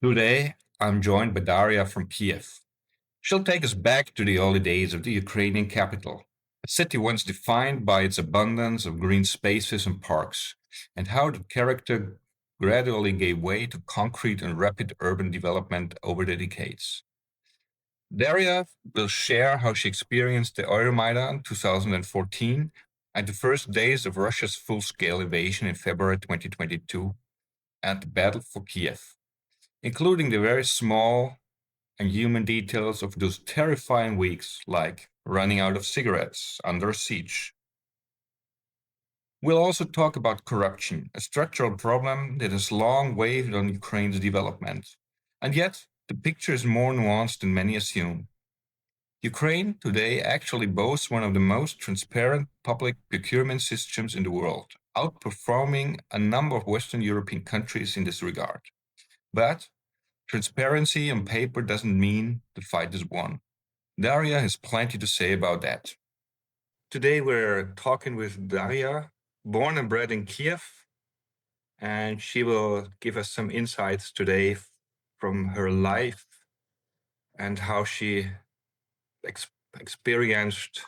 Today, I'm joined by Darya from Kyiv. She'll take us back to the early days of the Ukrainian capital, a city once defined by its abundance of green spaces and parks, and how the character gradually gave way to concrete and rapid urban development over the decades. Darya will share how she experienced the Euromaidan 2014 and the first days of Russia's full-scale invasion in February 2022 and the battle for Kiev, including the very small and human details of those terrifying weeks, like running out of cigarettes under siege. We'll also talk about corruption, a structural problem that has long weighed on Ukraine's development. And yet, the picture is more nuanced than many assume. Ukraine today actually boasts one of the most transparent public procurement systems in the world, outperforming a number of Western European countries in this regard. But transparency on paper doesn't mean the fight is won. Darya has plenty to say about that. Today we're talking with Darya, born and bred in Kiev, and she will give us some insights today from her life and how she experienced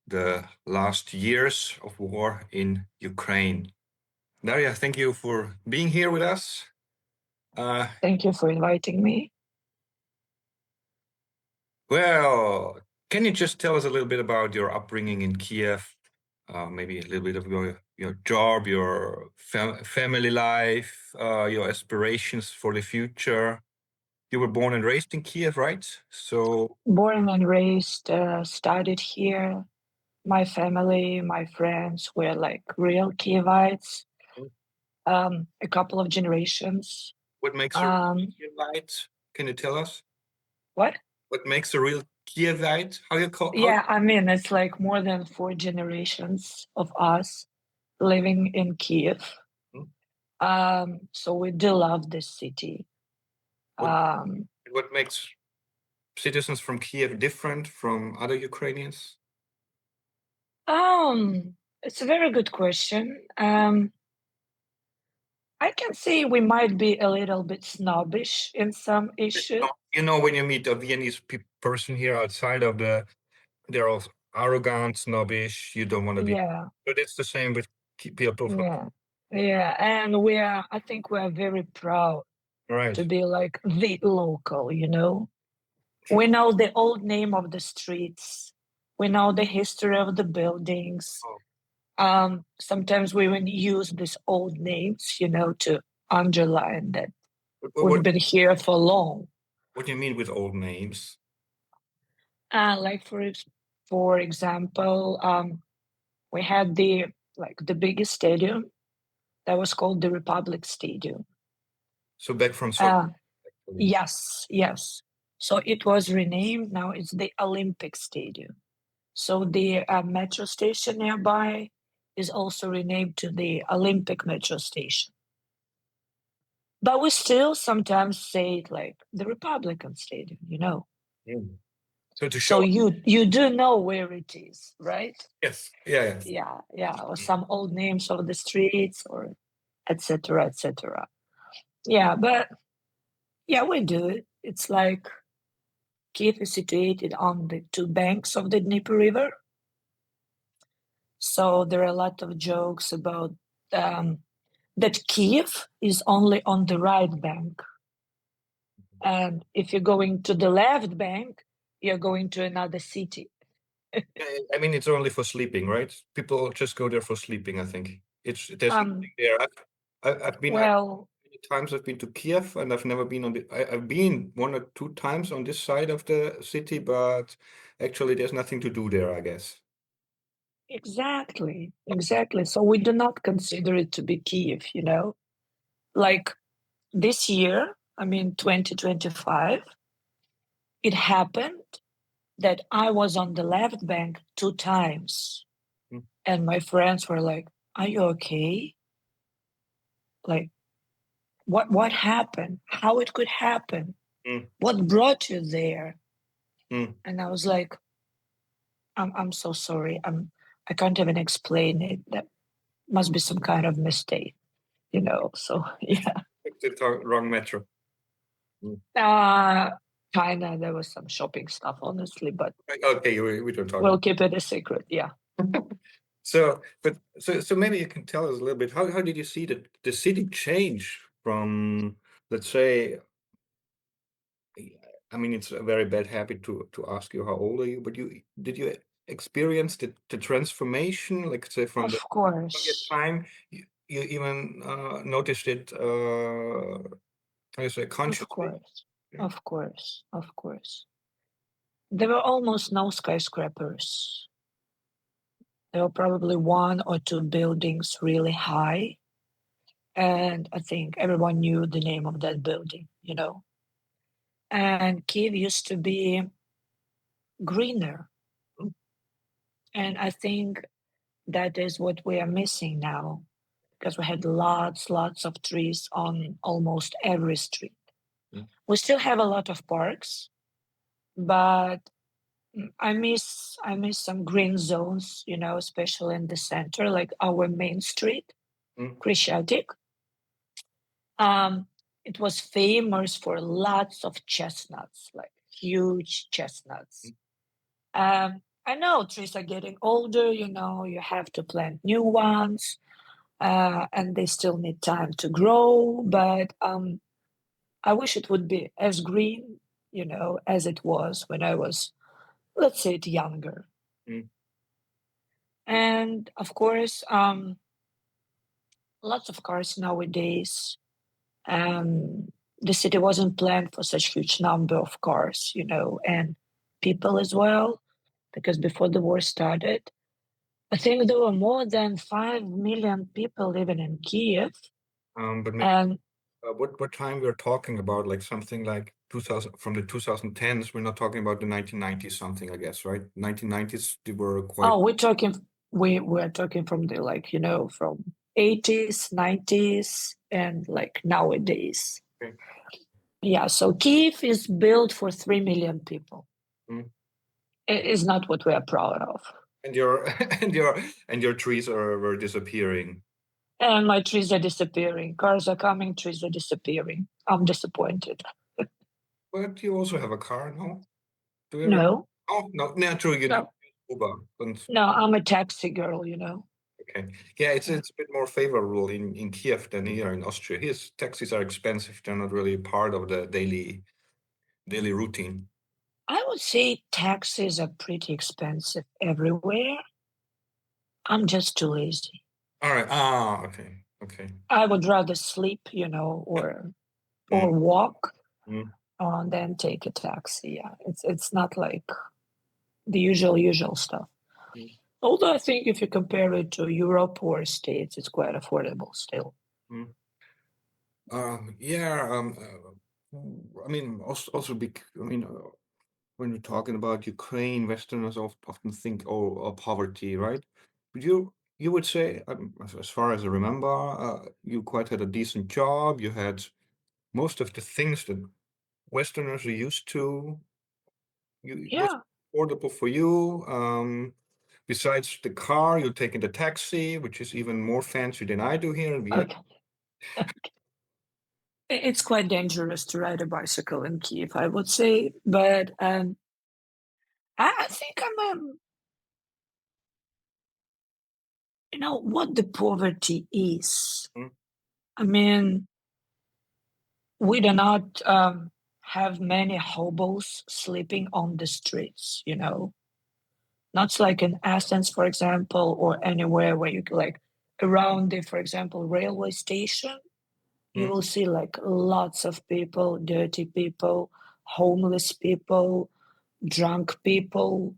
the last years of war in Ukraine. Darya, thank you for being here with us. Thank you for inviting me. Well, can you just tell us a little bit about your upbringing in Kiev? Maybe a little bit of your job, your family life, your aspirations for the future. You were born and raised in Kiev, right? So Born and raised, studied here. My family, my friends were like real Kievites. A couple of generations. what makes a real Kievite? Can you tell us? What? What makes a real Kievite? How you call? Yeah, I mean, it's like more than 4 generations of us living in Kyiv. So we do love this city. What makes citizens from Kiev different from other Ukrainians? It's a very good question. I can say we might be a little bit snobbish in some issues. You know, when you meet a Viennese person here outside of they're all arrogant, snobbish. You don't want to be. Yeah. But it's the same with people from. Yeah, and I think we are very proud to be like the local, you know. We know the old name of the streets. We know the history of the buildings. Sometimes we even use these old names, you know, to underline that we've been here for long. What do you mean with old names? Like for example, we had the biggest stadium that was called the Republic Stadium. So back from soccer. Yes. So it was renamed. Now it's the Olympic Stadium. So the metro station nearby is also renamed to the Olympic metro station. But we still sometimes say it like the Republican Stadium, you know. So to show. So you do know where it is, right? Yes. Yeah. Yeah. Or some old names of the streets, or etc. etc. Yeah, but yeah, we do it. It's like Kyiv is situated on the 2 banks of the Dnieper River. So there are a lot of jokes about that Kyiv is only on the right bank. And if you're going to the left bank, you're going to another city. I mean, it's only for sleeping, right? People just go there for sleeping, I think. There's nothing there. I've been many times I've been to Kiev, and I've never been I've been 1 or 2 times on this side of the city, but actually there's nothing to do there, I guess. Exactly. So we do not consider it to be Kyiv, you know. Like this year, I mean 2025, it happened that I was on the left bank 2 times. And my friends were like, "Are you okay? Like, what happened? How it could happen? What brought you there?" And I was like, I'm so sorry. I can't even explain it. That must be some kind of mistake, you know. So yeah. It's the wrong metro. Mm. China, there was some shopping stuff, honestly, but Okay, we don't talk we'll about. keep it a secret. Yeah. So maybe you can tell us a little bit, how did you see the city change from, let's say, I mean, it's a very bad habit to ask you how old are you, but did you experience the transformation, like say from Of from your course. time, you even noticed it, how you say, Of consciously? course. Yeah. Of course. Of course. There were almost no skyscrapers. There were probably one or two buildings really high. And I think everyone knew the name of that building, you know. And Kyiv used to be greener. Mm, And I think that is what we are missing now because we had lots of trees on almost every street. mm, We still have a lot of parks, but I miss some green zones, you know, especially in the center, like our main street, mm, Krishchatik. Um, it was famous for lots of chestnuts, like huge chestnuts. mm, I know trees are getting older, you know, you have to plant new ones, and they still need time to grow, but I wish it would be as green, you know, as it was when I was, let's say it younger. mm, And of course, lots of cars nowadays. Um, the city wasn't planned for such huge number of cars, you know, and people as well, because before the war started, I think there were more than 5 million people living in Kiev. but maybe, And what time we're talking about, like something like 2000, from the 2010s, we're not talking about the 1990s something, I guess, right? 1990s, they were quite. oh, we're talking from the like, you know, from 80s, 90s, and like nowadays. Okay. Yeah, so Kiev is built for 3 million people. Mm. It is not what we are proud of. And your and your trees were disappearing. And my trees are disappearing. Cars are coming, trees are disappearing. I'm disappointed. But you also have a car, no? Do you ever? No, Oh, no, no, true, you do no, Uber. And no, I'm a taxi girl, you know. okay, yeah, it's Yeah. it's a bit more favorable in Kiev than here in Austria. Here, taxis are expensive; they're not really part of the daily routine. I would say taxis are pretty expensive everywhere. I'm just too lazy. All right. Ah, okay, okay. I would rather sleep, you know, Mm, or walk mm, than take a taxi. Yeah, it's not like the usual stuff. mm, Although I think if you compare it to Europe or States, it's quite affordable still. mm. Yeah. I mean, also I mean, when we're talking about Ukraine, Westerners often think, oh, poverty, right? But you would say, as far as I remember, you quite had a decent job. You had most of the things that Westerners are used to. You was Yeah. affordable for you. Besides the car, you're taking the taxi, which is even more fancy than I do here in Vienna. Okay. It's quite dangerous to ride a bicycle in Kiev, I would say, but I think you know, what the poverty is. Mm, I mean, we do not have many hobos sleeping on the streets, you know, not like in Athens, for example, or anywhere where you like around the, for example, railway station, you mm, will see like lots of people, dirty people, homeless people, drunk people.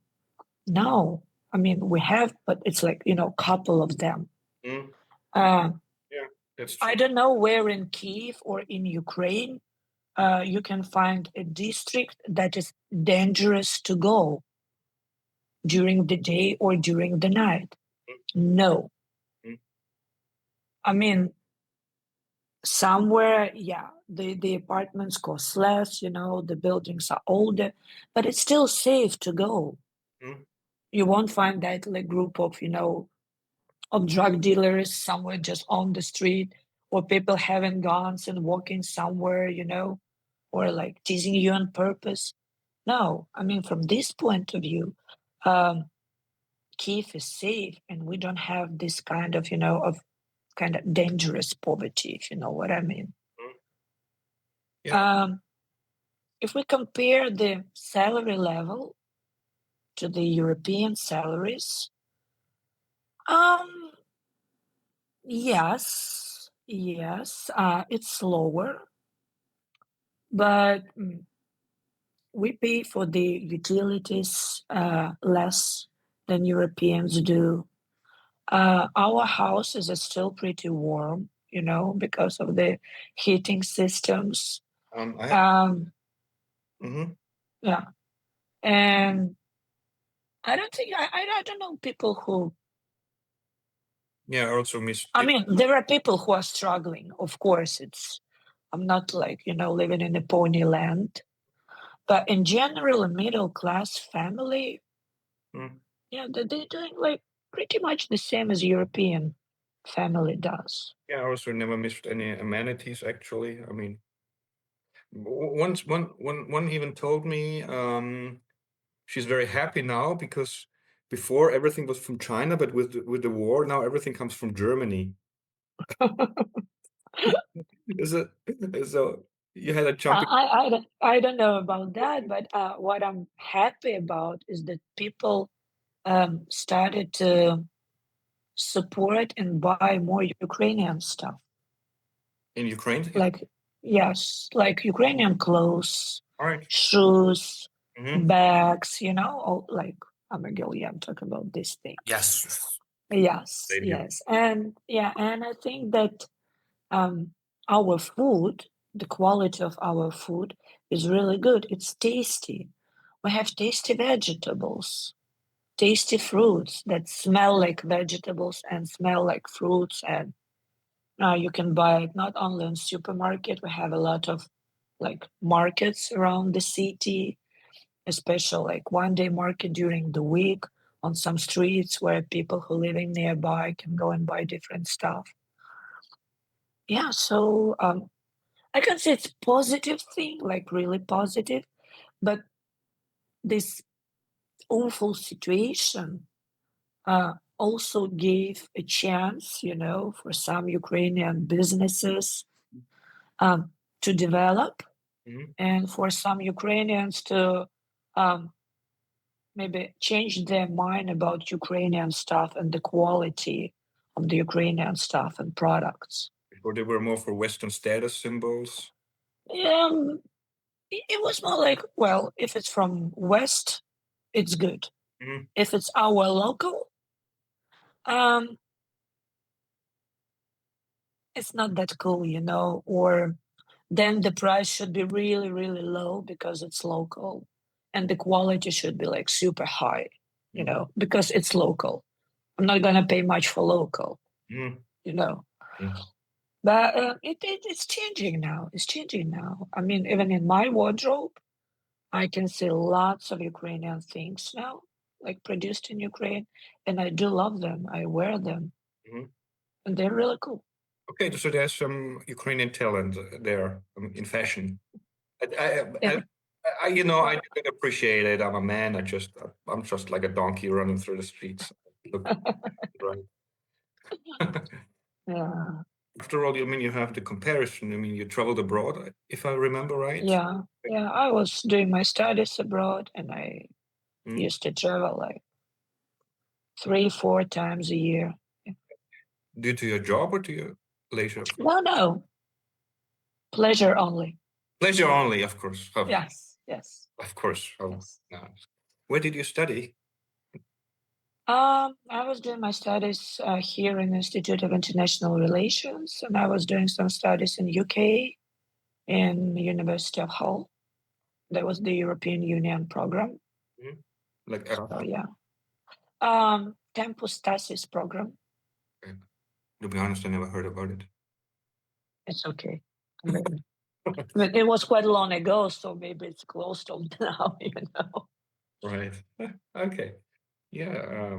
No, I mean, we have, but it's like, you know, couple of them. mm. Uh, Yeah, that's I true. don't know where in Kiev or in Ukraine you can find a district that is dangerous to go during the day or during the night. No. Mm, I mean, somewhere, yeah, the apartments cost less, you know, the buildings are older, but it's still safe to go. mm, You won't find that like group of, you know, of drug dealers somewhere just on the street or people having guns and walking somewhere, you know. or like teasing you on purpose. No, I mean, from this point of view, Kyiv is safe, and we don't have this kind of, of kind of dangerous poverty, if you know what I mean. Yeah. If we compare the salary level to the European salaries, yes, it's lower, but we pay for the utilities less than Europeans do. Our houses are still pretty warm, because of the heating systems. Yeah, and I don't think I don't know people who. Yeah, I also miss. I mean, there are people who are struggling. Of course, I'm not like living in a pony land, but in general, a middle class family, yeah, they're doing like pretty much the same as European family does. Yeah, I also never missed any amenities. Actually, I mean, once one even told me she's very happy now because before everything was from China, but with the war now everything comes from Germany. Is it? So you had a jumping. I don't know about that, but what I'm happy about is that people started to support and buy more Ukrainian stuff. In Ukraine? Like, yes, like Ukrainian clothes, All right. shoes, bags, like I'm a girl, yeah, I'm talking about these things. Yes. Yes. And I think that our food, the quality of our food is really good. It's tasty. We have tasty vegetables, tasty fruits that smell like vegetables and smell like fruits, and you can buy it not only in supermarket. We have a lot of like markets around the city, especially like one day market during the week on some streets where people who living nearby can go and buy different stuff. Yeah, so I can say it's positive thing, like really positive, but this awful situation also gave a chance, for some Ukrainian businesses to develop, and for some Ukrainians to maybe change their mind about Ukrainian stuff and the quality of the Ukrainian stuff and products. Or they were more for Western status symbols? It was more like, well, if it's from West, it's good. If it's our local, it's not that cool, or then the price should be really, really low because it's local, and the quality should be like super high, because it's local. I'm not going to pay much for local, But it's changing now. It's changing now. I mean, even in my wardrobe, I can see lots of Ukrainian things now, like produced in Ukraine, and I do love them. I wear them, and they're really cool. Okay, so there's some Ukrainian talent there in fashion. I didn't appreciate it. I'm a man. I'm just like a donkey running through the streets. Look, right. Yeah. After all, you have the comparison. I mean, you traveled abroad, if I remember right. Yeah. I was doing my studies abroad, and I used to travel like 3-4 times a year. Due to your job or to your leisure? No. Pleasure only. Pleasure only, of course. Oh, yes. Of course. Oh, Yes. no. Where did you study? I was doing my studies here in the Institute of International Relations, and I was doing some studies in UK in the University of Hull. That was the European Union program. Like, So yeah. Campus Stasis program. To be honest, I never heard about it. It's okay. But it was quite long ago, so maybe it's closed now, Right. Okay. Yeah.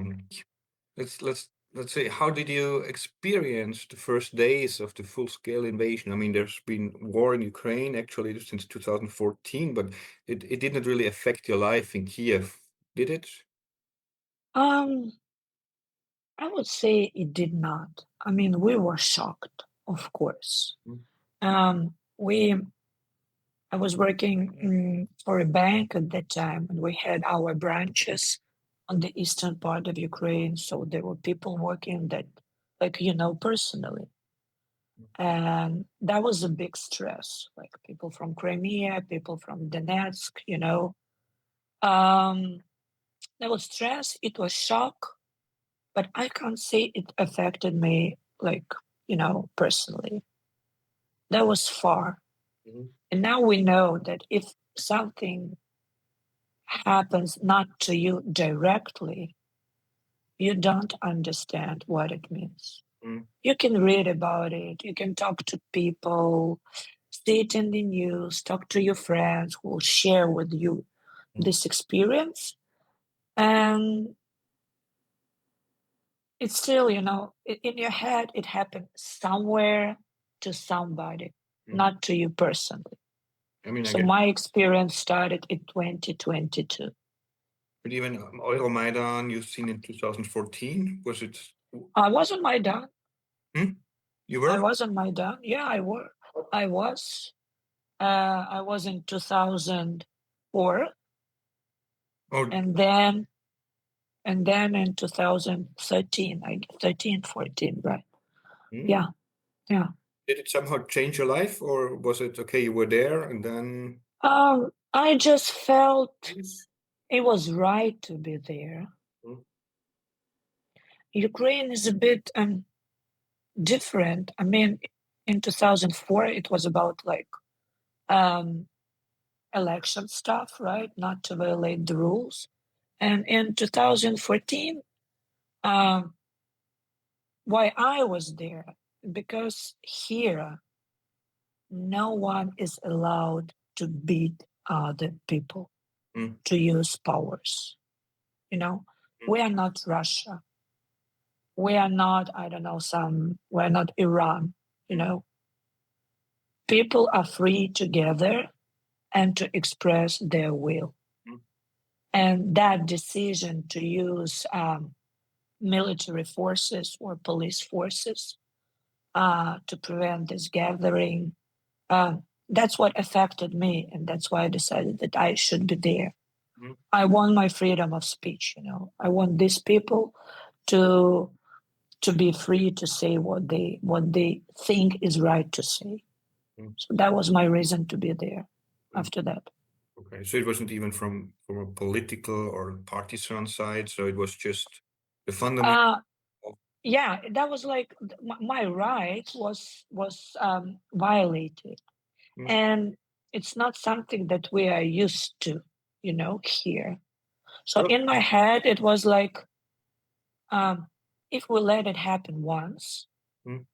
Let's let's say, how did you experience the first days of the full-scale invasion? I mean, there's been war in Ukraine actually since 2014, but it didn't really affect your life in Kiev, did it? Um, I would say it did not. I mean, we were shocked, of course. Mm, We I was working for a bank at that time, and we had our branches on the eastern part of Ukraine. So there were people working that, like, personally. And that was a big stress, like people from Crimea, people from Donetsk. Um, there was stress, it was shock, but I can't say it affected me, like, personally. That was far. mhm, And now we know that if something happens not to you directly, you don't understand what it means. mm, You can read about it, you can talk to people, see it in the news, talk to your friends who will share with you mm, this experience. And it's still, in your head, it happened somewhere to somebody, mm. not to you personally. I mean, I So guess, my experience started in 2022. but even Euromaidan you've seen in 2014, was it? I was on Maidan. Hmm? You I were? was on Maidan. Yeah, I were. I was. I was in 2004, Oh, and then in 2013, 13, 14, right? hmm. Yeah, yeah. Did it somehow change your life, or was it okay, you were there and then? I just felt it was right to be there. Mm, Ukraine is a bit different. I mean, in 2004, it was about like um, election stuff, right? Not to violate the rules. And in 2014, um, why I was there, because here no one is allowed to beat other people, mm, to use powers. You know, mm, we are not Russia. We are not, I don't know, we're not Iran. You mm, know, people are free to gather and to express their will. mm, And that decision to use military forces or police forces to prevent this gathering, that's what affected me. And that's why I decided that I should be there. mm, I want my freedom of speech. I want these people to be free to say what they think is right to say. mm, So that was my reason to be there mm. after that. Okay, so it wasn't even from a political or partisan side, so it was just the fundamental. Uh, yeah, that was like my right was violated, Mm, and it's not something that we are used to, here. So well, in my head, it was like, um, if we let it happen once, mm,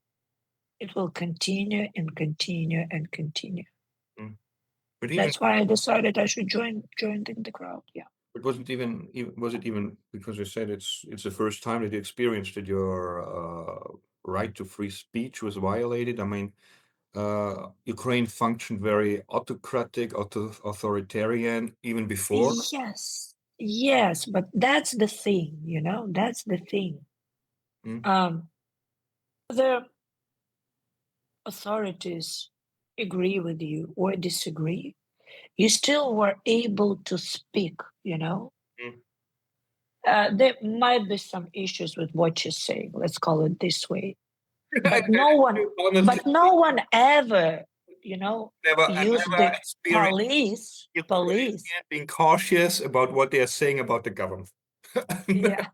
it will continue and continue and continue. mm. But even That's why I decided I should join in the crowd. Yeah. it wasn't even was it even because you said it's the first time that you experienced that your right to free speech was violated. I mean, Ukraine functioned very autocratic, authoritarian even before. Yes. Yes, but that's the thing, that's the thing. Mm, Um, the authorities agree with you or disagree, you still were able to speak. mm. There might be some issues with what you're saying, let's call it this way. I, But no one, honestly, but no one ever, you know, I used never the experienced police. Ukrainian being cautious about what they are saying about the government. Yeah.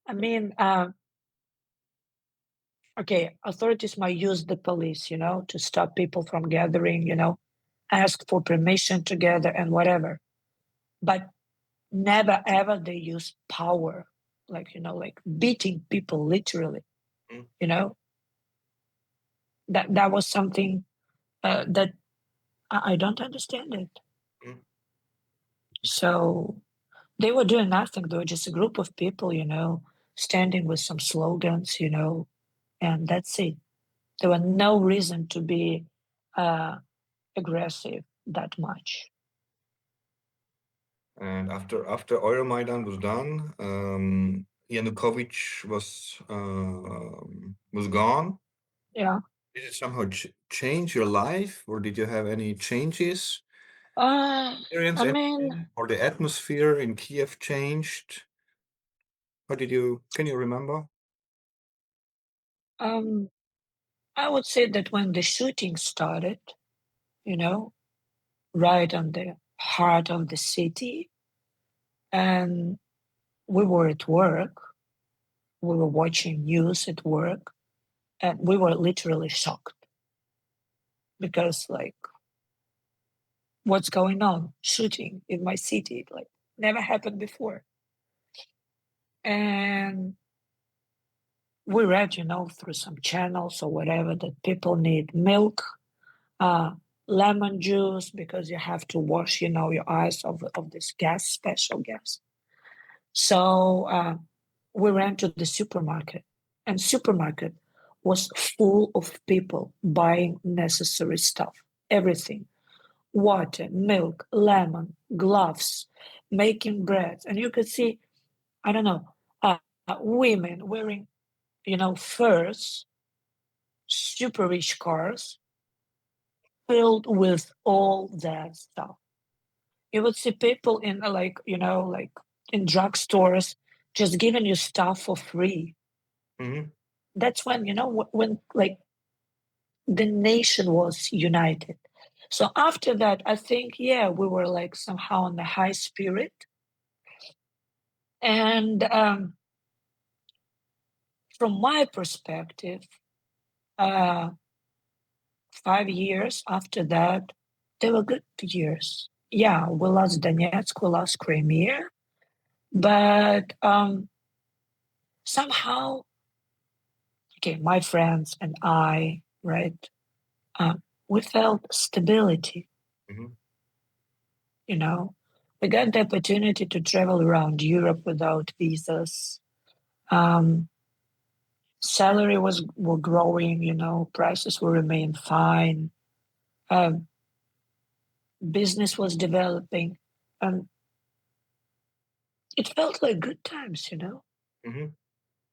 I mean, okay, authorities might use the police, to stop people from gathering, ask for permission to gather and whatever. But never ever they use power, like beating people literally, Mm, you know. That was something that I don't understand it. mm, So they were doing nothing. They were just a group of people, standing with some slogans, and that's it. There was no reason to be aggressive that much. And after Euromaidan was done, Yanukovych was gone. Yeah. Did it somehow change your life, or did you have any changes? Experience I mean, anything? Or the atmosphere in Kiev changed? Can you remember? um, I would say that when the shooting started, you know, right on the heart of the city, and we were at work, we were watching news at work, and we were literally shocked because, like, what's going on? Shooting in my city, like, never happened before. And we read, through some channels or whatever that people need milk, uh, lemon juice because you have to wash, your eyes of this gas, special gas. So we ran to the supermarket, and supermarket was full of people buying necessary stuff, everything: water, milk, lemon, gloves, making bread, and you could see, I don't know, women wearing, furs, super rich cars filled with all that stuff. You would see people in like in drugstores just giving you stuff for free. Mm-hmm. That's when when like the nation was united. So after that, I think we were like somehow on the high spirit, and from my perspective, uh, 5 years after that, they were good years. Yeah, we lost Donetsk, we lost Crimea, but somehow, okay, my friends and I, right, we felt stability. Mm-hmm. You know, we got the opportunity to travel around Europe without visas. Um, Salary were growing. Prices will remain fine. Um, Business was developing, and it felt like good times. Mm-hmm.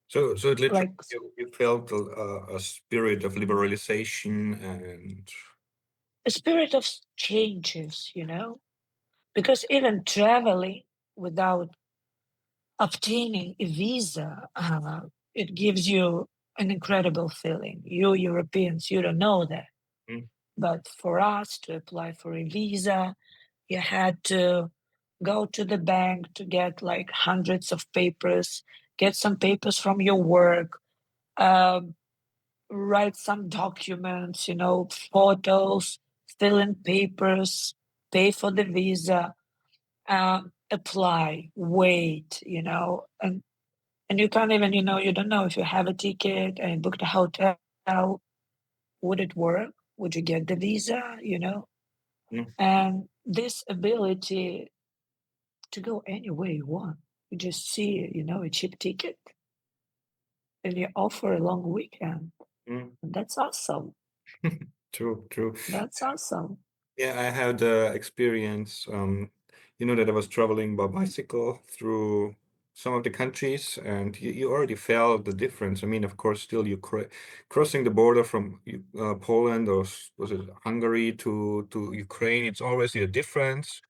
So it literally Like you felt a spirit of liberalization and a spirit of changes. Because even traveling without obtaining a visa, it gives you an incredible feeling. You Europeans, you don't know that. mm, But for us to apply for a visa, you had to go to the bank to get like hundreds of papers, get some papers from your work, um, write some documents, photos, fill in papers, pay for the visa, apply, wait, and you can't even, you don't know if you have a ticket and booked a hotel. Would it work? Would you get the visa? mm, And this ability to go anywhere you want. You just see, a cheap ticket and you offer a long weekend. mm. And that's awesome. True, true. That's awesome. Yeah, I had the experience, that I was traveling by bicycle through some of the countries, and you already felt the difference. I mean, of course, still crossing the border from Poland or was it Hungary to Ukraine, it's always a difference.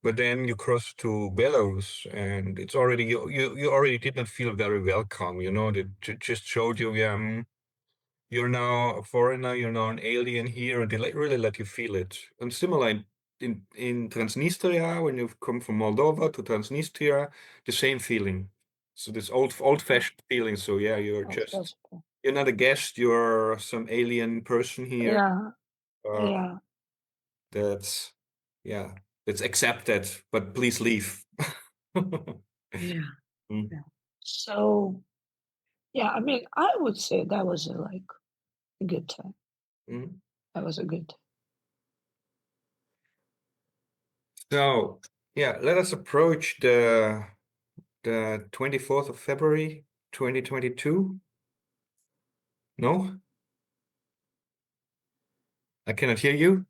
But then you cross to Belarus, and it's already you already didn't feel very welcome. They just showed you, yeah. You're now a foreigner, you're now an alien here, and they really let you feel it. And similar in Transnistria, when you've come from Moldova to Transnistria, the same feeling. So this old-fashioned feeling. So yeah, you're not a guest, you're some alien person here. Yeah, Uh, yeah, that's yeah, that's accepted, but please leave. yeah, Mm, yeah. So, yeah, I mean, I would say that was a good time. mm. That was a good time. So yeah, let us approach the 24th of February. 2022? No? I cannot hear you.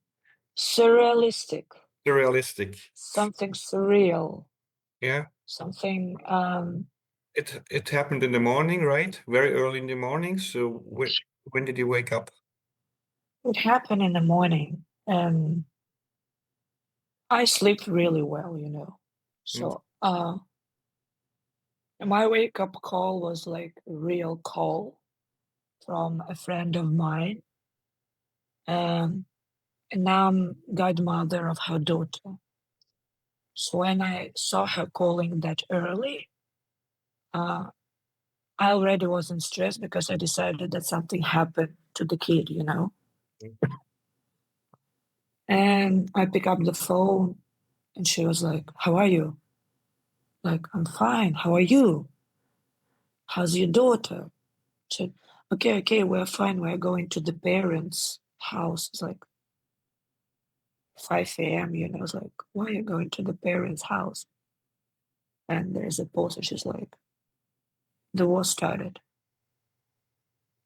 Surrealistic. Surrealistic. Something surreal. Yeah. Something. It happened in the morning, right? Very early in the morning. So when did you wake up? It happened in the morning, and I sleep really well, you know. Mm. So, my wake up call was like a real call from a friend of mine. Um, and now I'm godmother of her daughter. So when I saw her calling that early, uh, I already wasn't stressed because I decided that something happened to the kid, you know. And I pick up the phone, and she was like, "How are you?" Like, "I'm fine. How are you? How's your daughter?" She said, okay, we're fine. We're going to the parents' house. It's like 5 a.m., you know. I was like, "Why are you going to the parents' house?" And there's a pause, and she's like, "The war started."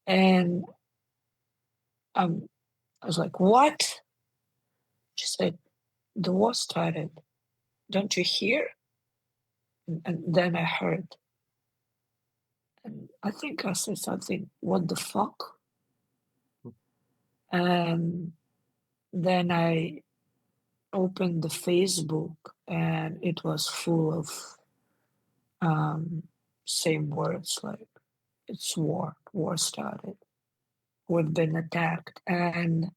And I was like, "What?" She said, "The war started. Don't you hear?" And then I heard. And I think I said something, "What the fuck?" And then I opened the Facebook, and it was full of same words like, "It's war. War started. We've been attacked." And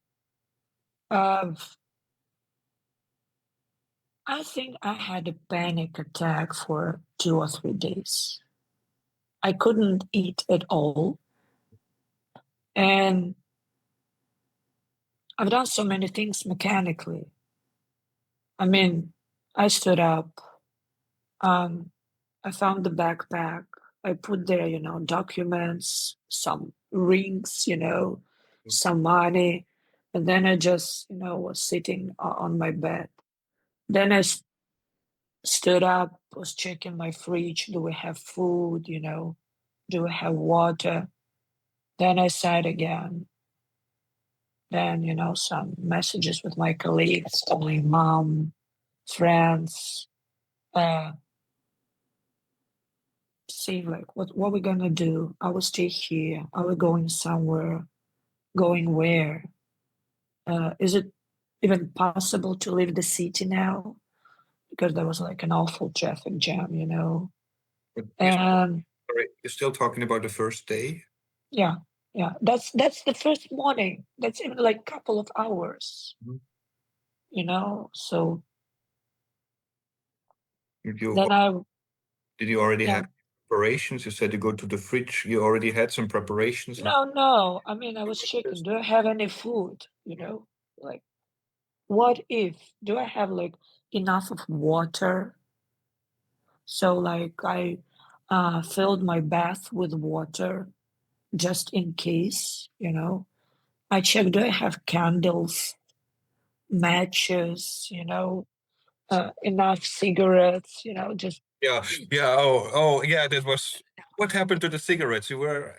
uh, I think I had a panic attack for 2 or 3 days. I couldn't eat at all. And I've done so many things mechanically. I mean, I stood up, um, I found the backpack, I put there, you know, documents, some rings, you know, some money, and then I just, you know, was sitting on my bed. Then I stood up, was checking my fridge. Do we have food, you know? Do we have water? Then I sat again. Then, you know, some messages with my colleagues, calling mom, friends, uh, see like what we're gonna do. Are we stay here? Are we going somewhere? Going where? Is it even possible to leave the city now? Because there was like an awful traffic jam, you know. But And you're still talking about the first day? yeah, yeah, that's the first morning. That's in like couple of hours, Mhm. you know. So Did you then I, did you already yeah, have preparations? You said you go to the fridge. You already had some preparations. no. I mean, I was checking. Do I have any food? You know, like what if? Do I have like enough of water? So like I filled my bath with water just in case, you know. I checked, do I have candles, matches, you know, enough cigarettes, you know, just Yeah, yeah. Oh, yeah. That was what happened to the cigarettes. You were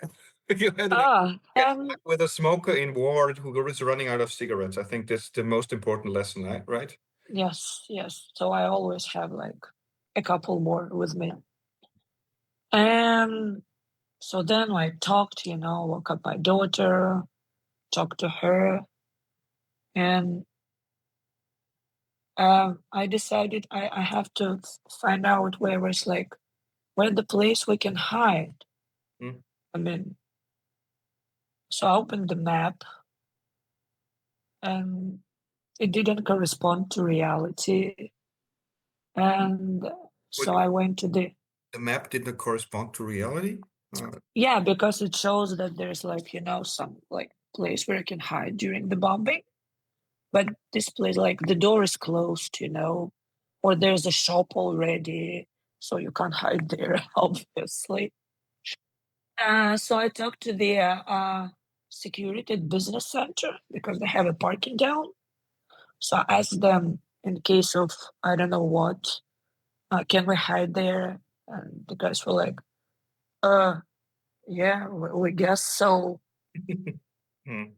you had like ah, um, with a smoker in war who is running out of cigarettes. I think that's the most important lesson, right? yes. So I always have like a couple more with me. And so then I talked, you know, woke up my daughter, talked to her, and I decided I have to find out where is like where the place we can hide. Mm. I mean, so I opened the map, and it didn't correspond to reality. And What so I went to the map didn't correspond to reality? yeah, because it shows that there's like, you know, some like place where you can hide during the bombing. But this place, like the door is closed, you know, or there's a shop already, so you can't hide there, obviously. So I talked to the security at business center because they have a parking down. So I asked them in case of I don't know what, can we hide there? And the guys were like, Yeah, we guess so. Mm.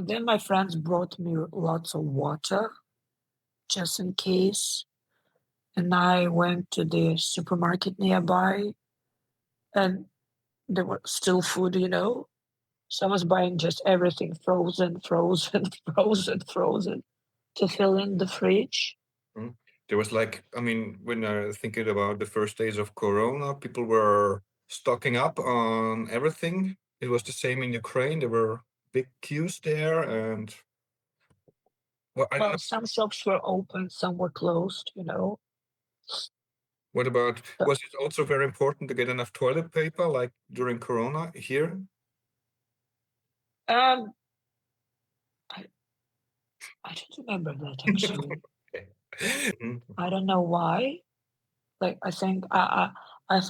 Then my friends brought me lots of water just in case. And I went to the supermarket nearby and there was still food. So I was buying just everything frozen, frozen, frozen, frozen to fill in the fridge. Mm. There was like, I mean, when thinking about the first days of Corona, people were stocking up on everything. It was the same in Ukraine. There were big queues there, and well, I don't know. Well, some shops were open, some were closed. What about, But, was it also very important to get enough toilet paper, like during Corona here? um, I, I don't remember that actually. Okay. Mm, I don't know why. Like, I think I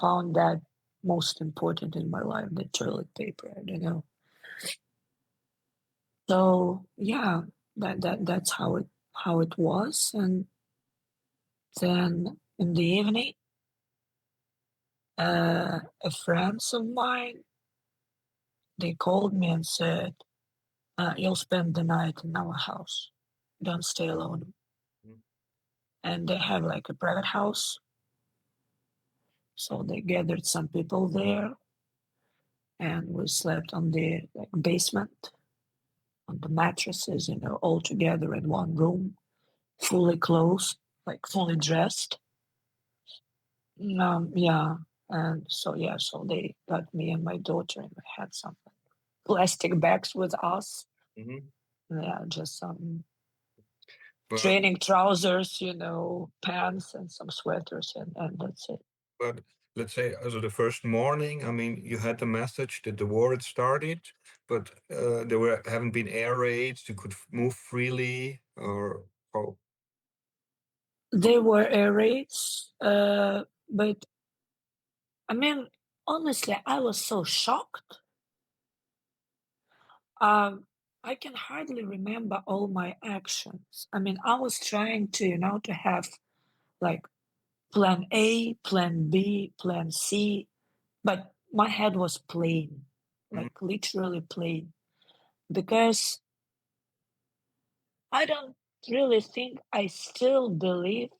found that most important in my life, the toilet paper. I don't know. So yeah, that's how it was. And then in the evening, a friends of mine, they called me and said, "You'll spend the night in our house. Don't stay alone." mm, And they have like a private house, so they gathered some people there, and we slept on the like basement on the mattresses, all together in one room, fully clothed, like fully dressed. Yeah. And so they got me and my daughter, and we had some plastic bags with us. mhm. Yeah, just some But training trousers, pants and some sweaters, and that's it. but let's say as of the first morning, I mean, you had the message that the war had started, but there haven't been air raids. You could move freely, or oh, They were air raids, but I mean, honestly, I was so shocked. Um, I can hardly remember all my actions. I mean, I was trying to have like plan A, plan B, plan C, but my head was plain, mm, like literally plain, because I don't really think I still believe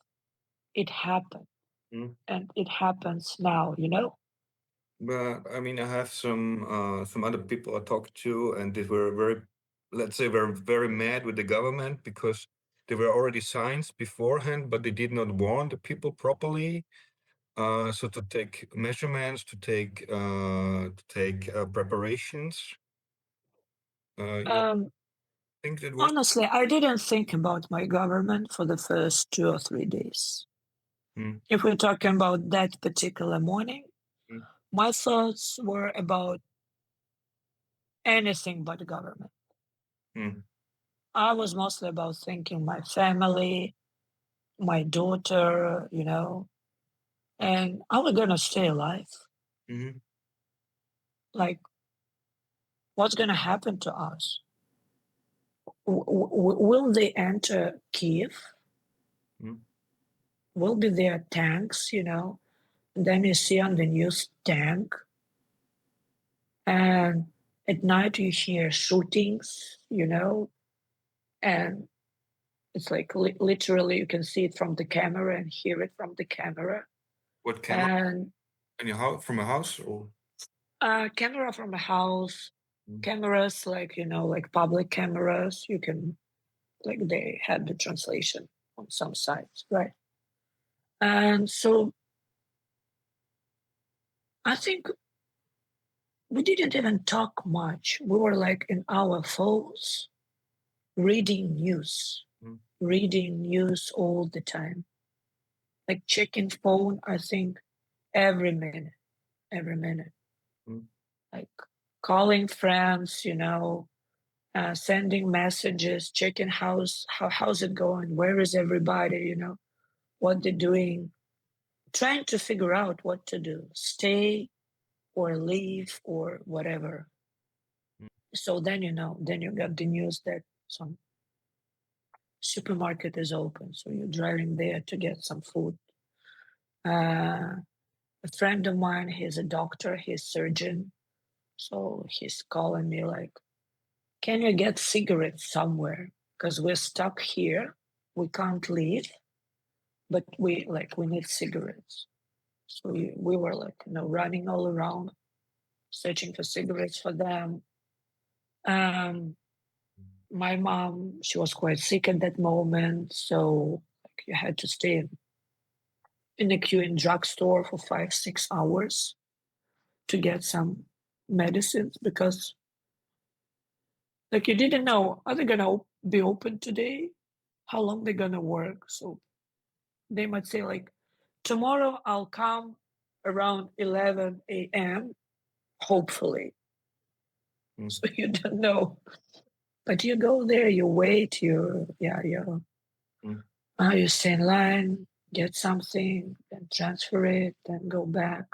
it happened mm. and it happens now. But I mean, I have some other people I talked to, and they were very, let's say, were very mad with the government because there were already signs beforehand, but they did not warn the people properly. So to take measurements, to take preparations. You Um, think it was? Honestly, I didn't think about my government for the first 2 or 3 days. Mm, If we're talking about that particular morning, mm, my thoughts were about anything but the government. mm, I was mostly about thinking my family, my daughter, and are we gonna stay alive? mm, Like, what's gonna happen to us? Will they enter Kyiv? mm, Will be there tanks? And then you see on the news tank, and at night you hear shootings, and it's like literally you can see it from the camera and hear it from the camera. What camera? And In your house, from a house, or? camera from a house, Mm, cameras like public cameras, you can like they had the translation on some sites, right? And so I think we didn't even talk much. We were like in our phones reading news, mm, reading news all the time, like checking phone, I think every minute, mm, like calling friends, sending messages, checking how's it going, where is everybody, what they're doing, trying to figure out what to do, stay or leave or whatever. mm, So then you got the news that some supermarket is open, so you're driving there to get some food. Uh, a friend of mine, he's a doctor, he's surgeon. So he's calling me like, can you get cigarettes somewhere? Because we're stuck here. We can't leave, but we need cigarettes. So we were like, running all around, searching for cigarettes for them. My mom, she was quite sick at that moment, so you had to stay in a queue in drugstore for 5-6 hours to get some medicines because you didn't know, are they gonna be open today? How long they're gonna work? So they might say like, tomorrow I'll come around 11 a.m. hopefully. So you don't know, but you go there, you wait, you stay in line, get something, then transfer it, then go back,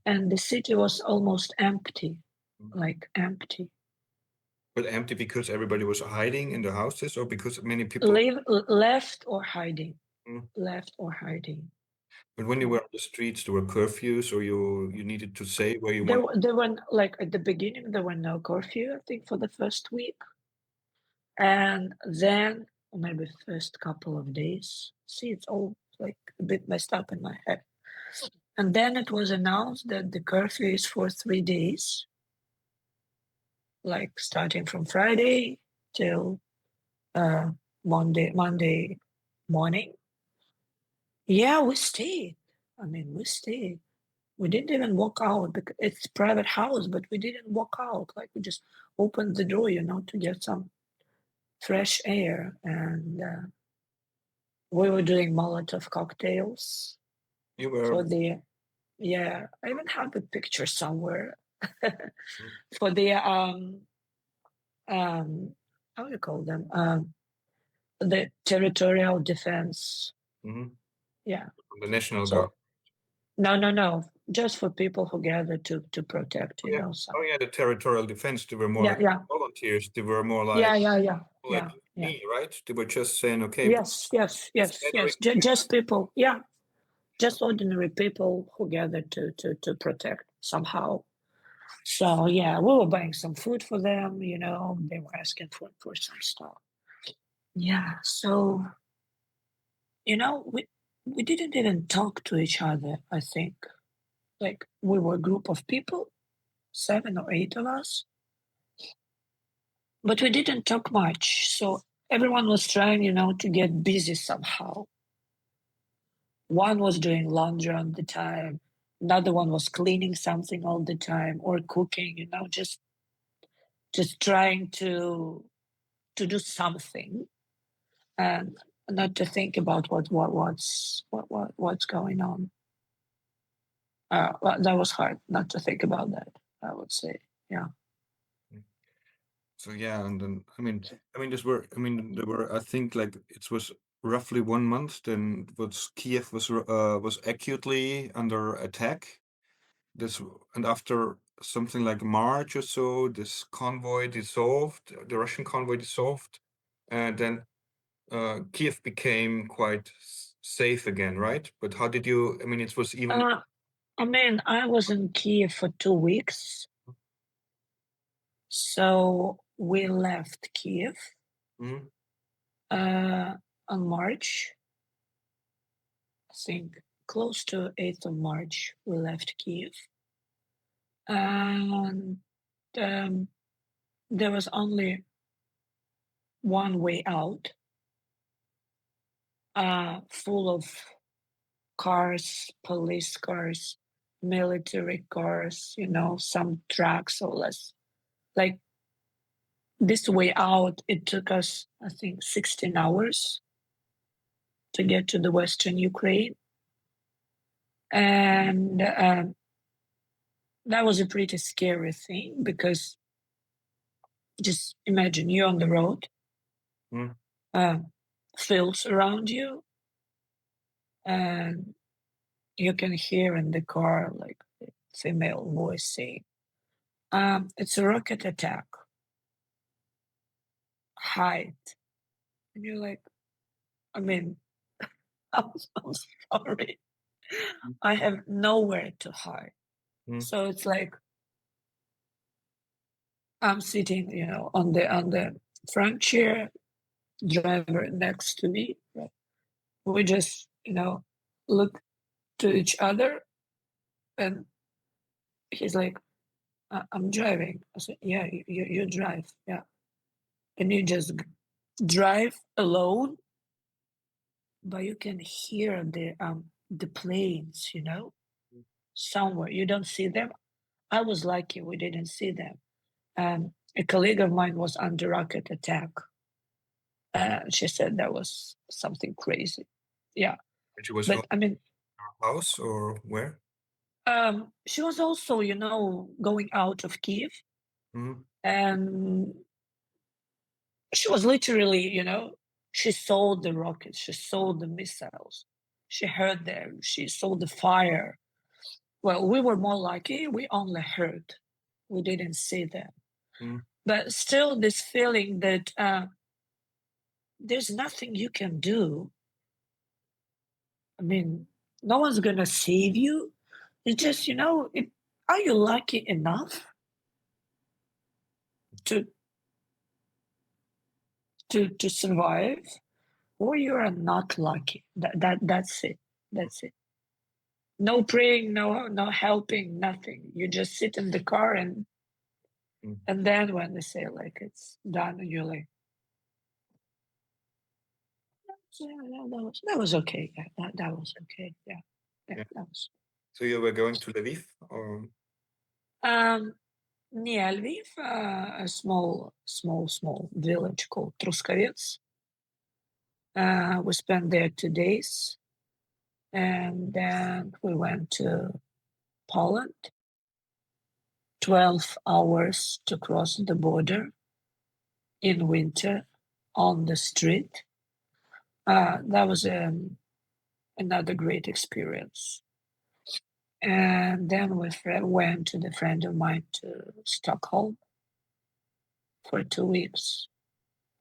and the city was almost empty, like empty. But empty because everybody was hiding in the houses, or because many people Left or hiding. Mm. Left or hiding. But when you were on the streets, there were curfews, or you needed to say where you There, want. there were like at the beginning there were no curfew, I think, for the first week, and then maybe first couple of days. See, it's all like a bit messed up in my head. And then it was announced that the curfew is for 3 days, like starting from Friday till Monday morning. Yeah, we stayed. We stayed. We didn't even walk out because it's private house, but we didn't walk out. Like we just opened the door, to get some fresh air, and we were doing Molotov cocktails You for were the. Yeah, I even have a picture somewhere for the how do you call them? The territorial defense. Yeah. the National Guard. So no, just for people who gather to protect, Yeah. some. Oh yeah, the territorial defense. They were more like Yeah. volunteers. They were more like Yeah. me, right? They were just saying, okay, Yes. Just people. Yeah, just ordinary people who gather to protect somehow. So yeah, we were buying some food for them. They were asking for some stuff. Yeah. So we didn't even talk to each other. I think like we were a group of people, 7 or 8 of us, but we didn't talk much. So everyone was trying, to get busy somehow. One was doing laundry all the time. Another one was cleaning something all the time or cooking, just trying to do something and not to think about what's going on. Well, that was hard not to think about that, I would say. Yeah. So yeah, and then there were, I think, like it was roughly 1 month. Then Kiev was acutely under attack. And after something like March or so, this convoy dissolved. The Russian convoy dissolved, and then Kiev became quite safe again, right? But how did you? It was even. I was in Kyiv for 2 weeks. So we left Kyiv on March. I think close to 8th of March, we left Kyiv. And there was only one way out, full of cars, police cars, military cars, some trucks or less. Like this way out, it took us, I think, 16 hours to get to the Western Ukraine. And that was a pretty scary thing because just imagine you're on the road, fields around you, and you can hear in the car like the female voice saying, it's a rocket attack. Hide. And you're like, I'm sorry. I have nowhere to hide. Mm. So it's like I'm sitting, on the front chair, driver next to me. We just, look to each other, and he's like, I'm driving. I said, yeah, you drive. Yeah. And you just drive alone, but you can hear the planes, somewhere. You don't see them. I was lucky we didn't see them. A colleague of mine was under rocket attack. She said that was something crazy. Yeah. And she was home But I mean, house or where? she was also, going out of Kyiv, Mm. and she was literally, she saw the rockets, she saw the missiles, she heard them, she saw the fire. Well, we were more lucky, we only heard, we didn't see them. Mm. But still, this feeling that there's nothing you can do. I mean, no one's gonna save you. It's just, are you lucky enough to to survive, or you are not lucky? That's it. That's it. No praying, no helping, nothing. You just sit in the car, and Mm. then when they say like it's done, you're like, yeah, that was okay. Yeah, that was okay. Yeah, Yeah. that was. So you were going to Lviv or? Um, Near Lviv, a small village called Truskovets. We spent there 2 days, and then we went to Poland. 12 hours to cross the border in winter on the street. That was another great experience. And then we went to the friend of mine to Stockholm for 2 weeks.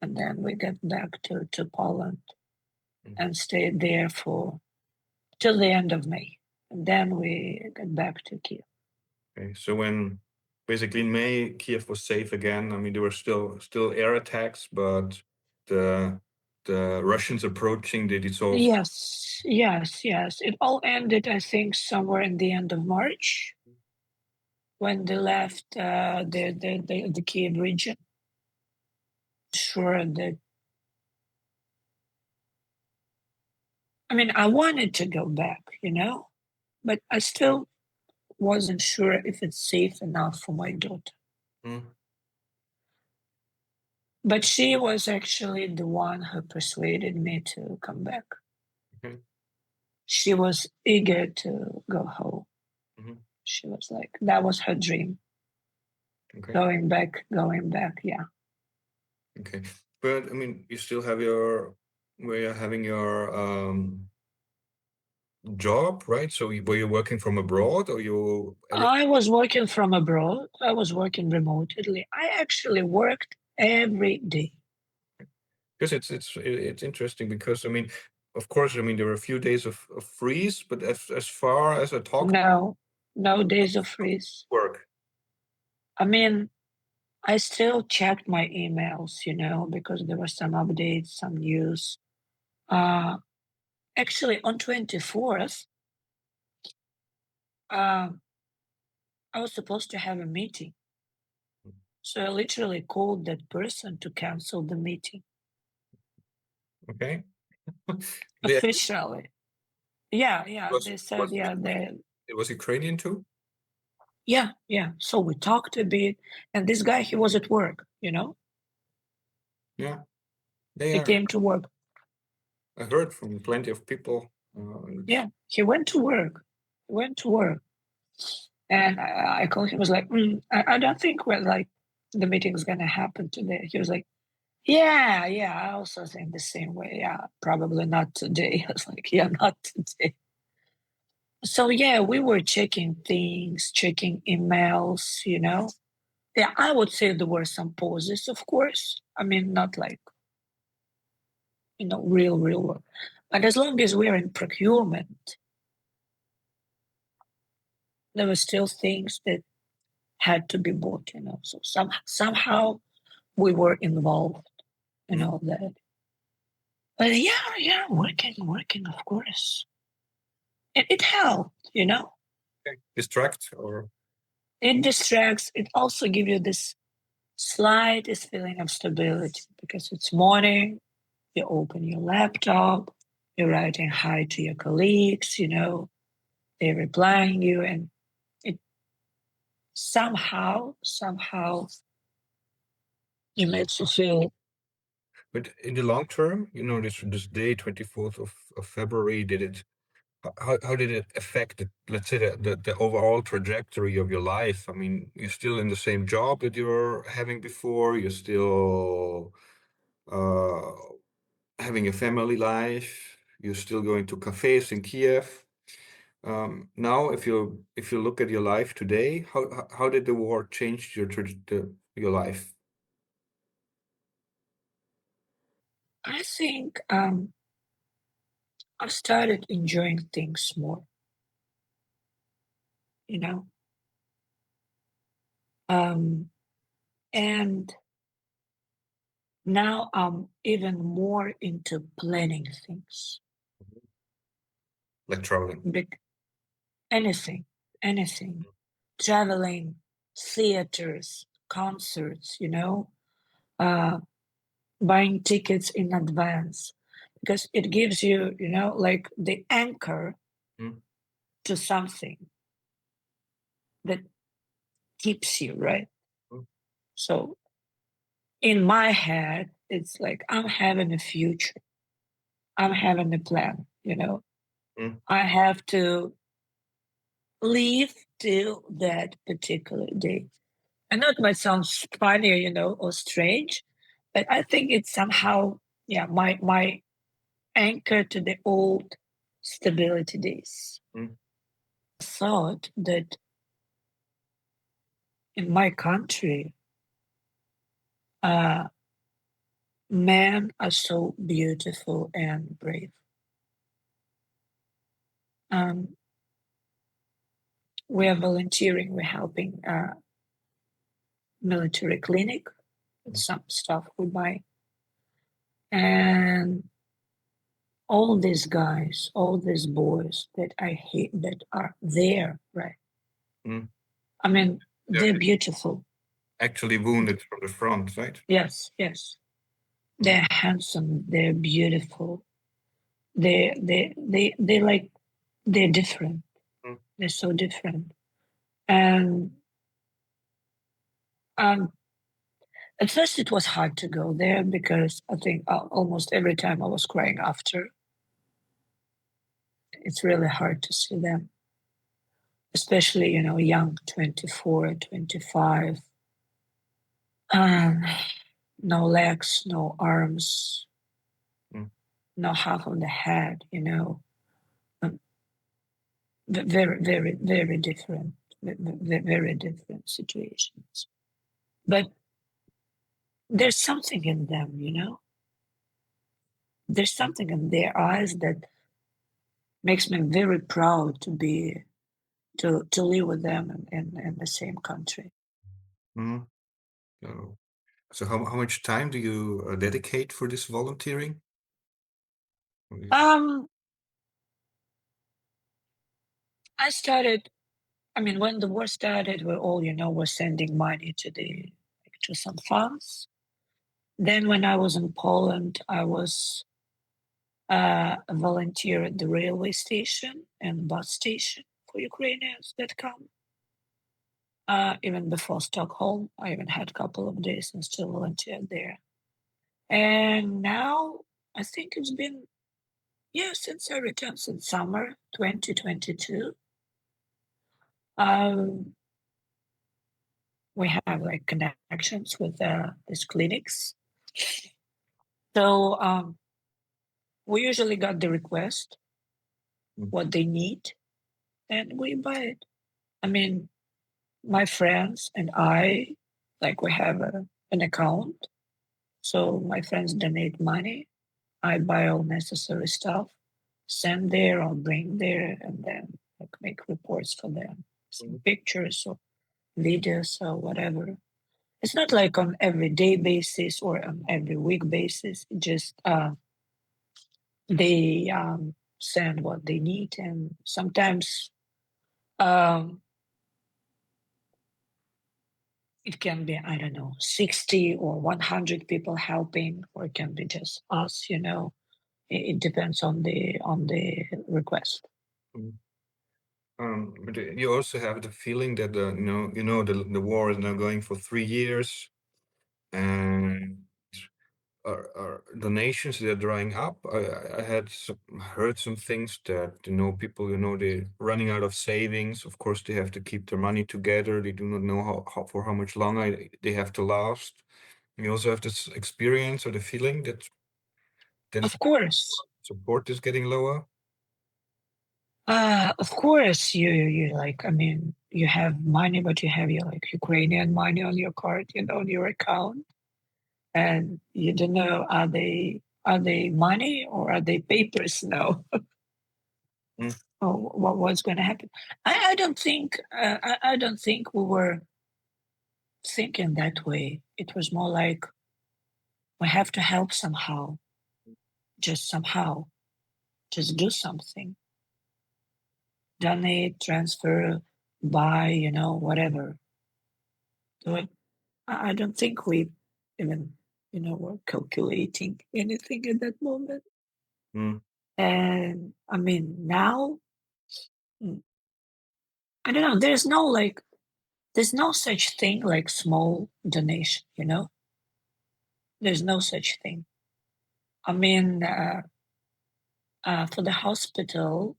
And then we got back to Poland and stayed there for till the end of May. And then we got back to Kyiv. Okay, so when basically in May Kiev was safe again. I mean, there were still air attacks, but the Russians approaching, they dissolved. Yes. It all ended, I think, somewhere in the end of March when they left the Kyiv region. Sure that I mean I wanted to go back, but I still wasn't sure if it's safe enough for my daughter. Mm. But she was actually the one who persuaded me to come back. Okay. She was eager to go home. Mhm. She was like, that was her dream. Okay. Going back, yeah. Okay. But I mean, you still have where you're having your job, right? So were you working from abroad or I was working from abroad. I was working remotely. I actually worked every day. because it's interesting because I mean, of course, I mean there were a few days of freeze, but as far as I talk No days of freeze. work. I mean, I still checked my emails, because there were some updates, some news. Actually, on 24th, I was supposed to have a meeting. So I literally called that person to cancel the meeting. Okay. Officially. Yeah. Was They said, was yeah, it was Ukrainian too? yeah. So we talked a bit, and this guy, he was at work, Yeah, they he are. came to work. I heard from plenty of people. Yeah, he went to work. And I called him, was like, I don't think the meeting's going to happen today. He was like, yeah, I also think the same way. Yeah, probably not today. I was like, yeah, not today. So yeah, we were checking things, checking emails, Yeah, I would say there were some pauses, of course. I mean, not like, real work. But as long as we're in procurement, there were still things that had to be bought, So somehow we were involved in all that. But yeah, working, of course. It helped, Okay. Distract or It distracts. It also gives you this slightest feeling of stability because it's morning, you open your laptop, you're writing hi to your colleagues, they're replying you, and it somehow it makes you feel. but in the long term, this day, 24th of February, how did it affect let's say the overall trajectory of your life? I mean, you're still in the same job that you were having before, you're still uh having a family life, you're still going to cafes in Kiev. Now, if you look at your life today, how did the war change your life? I think I've started enjoying things more, you know, and now I'm even more into planning things, Like traveling. big anything, traveling, theaters, concerts, buying tickets in advance, because it gives you, like the anchor Mm, to something that keeps you, right? mm, So in my head, it's like I'm having a future, I'm having a plan, mm, I have to live till that particular day. I know it might sound funny, or strange, but I think it's somehow, yeah, my anchor to the old stability days. mm, I thought that in my country, uh, men are so beautiful and brave. Um, we are volunteering, we're helping military clinic with mm, some stuff we buy. And all these guys, all these boys that I hate that are there, right? mm. I mean, They're they're beautiful. actually wounded from the front, right? Yes. Mm, They're handsome, they're beautiful. They like, they're different. mm, They're so different. And um at first it was hard to go there because I think almost every time I was crying after. It's really hard to see them, especially, young 24, 25. Um, no legs, no arms, mm, no half of the head. Um, very, very, very different, very different situations. But there's something in them. There's something in their eyes that makes me very proud to live with them in the same country. mm. So how much time do you dedicate for this volunteering? Um, I started. I mean, when the war started, we all, were sending money to some funds. Then, when I was in Poland, I was a volunteer at the railway station and bus station for Ukrainians that come. Even before Stockholm, I even had a couple of days and still volunteered there. And now, I think it's been, yeah, since I returned, since summer 2022. Um, we have like connections with these clinics. So we usually got the request, Mm, what they need, and we buy it. I mean, my friends and I, like we have an account. So my friends donate money. I buy all necessary stuff, send there or bring there, and then like make reports for them. some pictures or videos or whatever. It's not like on everyday basis or on every week basis. It just they send what they need, and sometimes um, it can be, I don't know, 60 or 100 people helping, or it can be just us. It depends on the request. But you also have the feeling that the war is now going for 3 years, and are donations they're drying up. I had heard some things that people they're running out of savings. Of course, they have to keep their money together. They do not know for how much longer they have to last. You also have this experience or the feeling that then Of course. support is getting lower. Of course, you like. I mean, you have money, but you have your like Ukrainian money on your card, on your account, and you don't know, are they money or are they papers now? Mm. Or what's going to happen? I don't think I don't think we were thinking that way. It was more like we have to help somehow, somehow, just do something, donate, transfer, buy, whatever. Do it. I don't think we even, were calculating anything at that moment. Mm. And I mean, now, I don't know, there's no such thing like small donation, There's no such thing. I mean, for the hospital,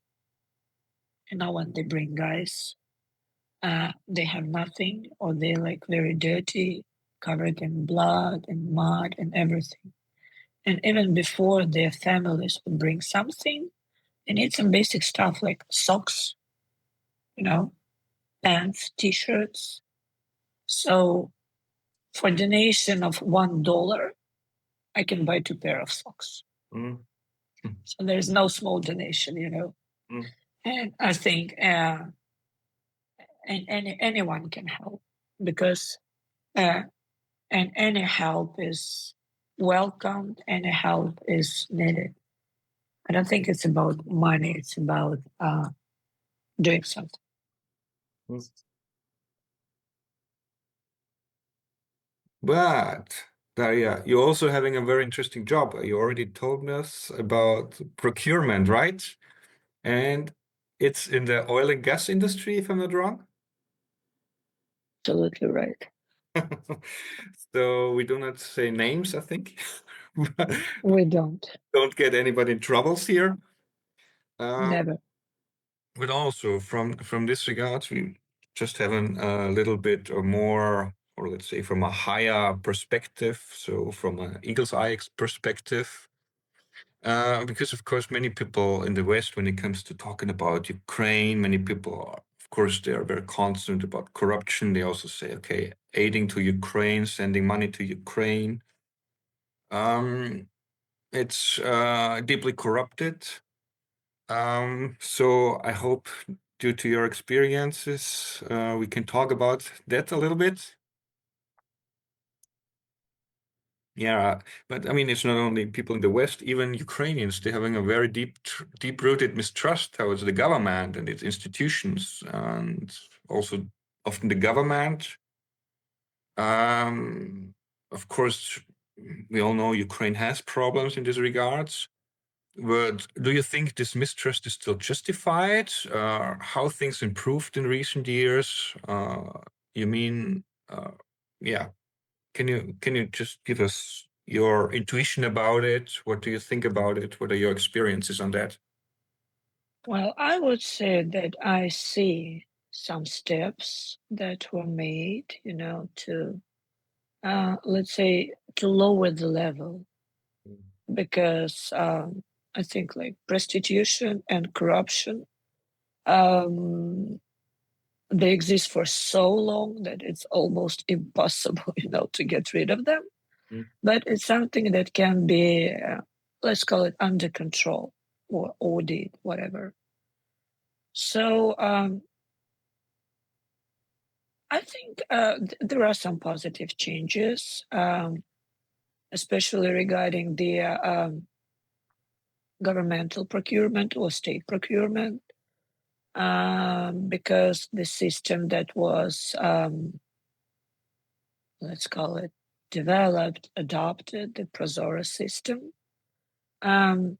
when they bring guys, they have nothing, or they're like very dirty, covered in blood and mud and everything. And even before, their families would bring something, they need some basic stuff like socks, pants, t-shirts. So for donation of $1, I can buy 2 pair of socks. Mm. So there's no small donation, Mm. And I think anyone can help, because and any help is welcomed, any help is needed. I don't think it's about money, it's about doing something. Mm. But Darya, you're also having a very interesting job. You already told us about procurement, right? And it's in the oil and gas industry, if I'm not wrong. Absolutely right. So we do not say names, I think. We don't. Don't get anybody in troubles here. Never. But also from this regard, we just have a little bit or more, or let's say from a higher perspective. So from an eagle's eye perspective, because of course many people in the West, when it comes to talking about Ukraine, many people are, of course, they are very concerned about corruption. They also say, okay, aiding to Ukraine, sending money to Ukraine. It's deeply corrupted. So I hope, due to your experiences, we can talk about that a little bit. Yeah, but I mean, it's not only people in the West, even Ukrainians, they're having a very deep-rooted mistrust towards the government and its institutions, and also often the government. Of course, we all know Ukraine has problems in this regards. But do you think this mistrust is still justified? How things improved in recent years? You mean, yeah. Can you just give us your intuition about it? What do you think about it? What are your experiences on that? Well, I would say that I see some steps that were made, to let's say, to lower the level, because I think like prostitution and corruption, they exist for so long that it's almost impossible, to get rid of them. Mm. But it's something that can be, let's call it, under control or audit, whatever. So I think there are some positive changes, especially regarding the governmental procurement or state procurement, because the system that was, let's call it, developed, adopted, the Prozora system, um,